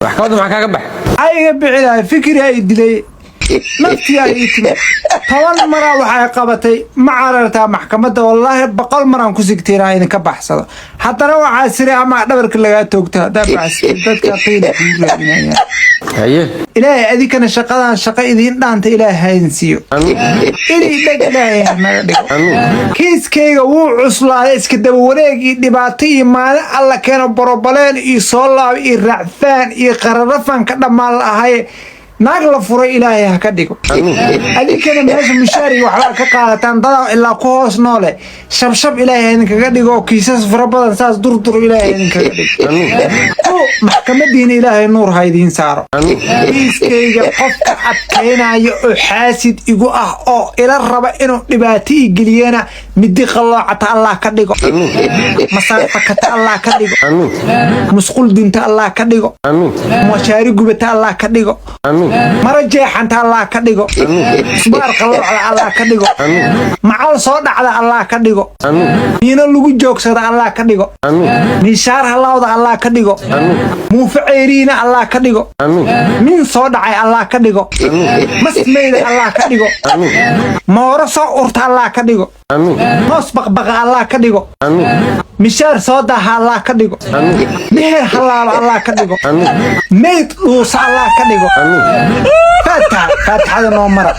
maxkamadda maxaa kaaga baxay ayaga bixilaa fikri ay dilay naftii ay timid 10 mara waxay qabatay ma carartaa maxkamadda wallahi 100 maraan ku sigteeraa in ka baxsado haddana waxa sire ama dhabarka laga toogtaa dabaas dadka qiina kuuleeyaan haye ilaahay adikana shaqadan shaqa idin dhaanta ilaahay haysiyo ilaahay ilaahay naga dhigo kiiskayga wuu cuslaaday iska daba wareeg iyo dhibaato iyo maalin alla keeno borobaleen iyo soo laab iyo racfaan iyo qararafan ka dhamaan lahaay naag la furay ilaahay ha ka dhigo adikana meesha mushaari waxa ka qaadataan dad ilaa ku hoos noole shabshab ilaahay idinkaga dhigo kiisas fara badan saas durdur ilaahay idinkaga dhigo maxkamadiina ilaahay nuur ha idin saaro kiiskayga qofka adkeenayo oo xaasid igu ah oo ila raba inuu dhibaato ii geliyana midi qaloocata Allah ka dhigo masaafakata Allah ka dhigo musqul dinta Allah ka dhigo mushaari gubata Allah ka dhigo marajeex anta Allah ka dhigo isbaar qalooca Allah ka dhigo macal soo dhacda Allah ka dhigo ina lagu joogsada Allah ka dhigo mishaar halawda Allah ka dhigo muufaceeriina Allah ka dhigo min soo dhacay Allah ka dhigo masmeeyda Allah ka dhigo mooro soo urta Allah ka dhigo hoos baqbaqa Allah ka dhigo mishaar soo daha Allah ka dhigo meher halaal Allah ka dhigo meed dhuusa Allah ka dhigo فتحة نومرة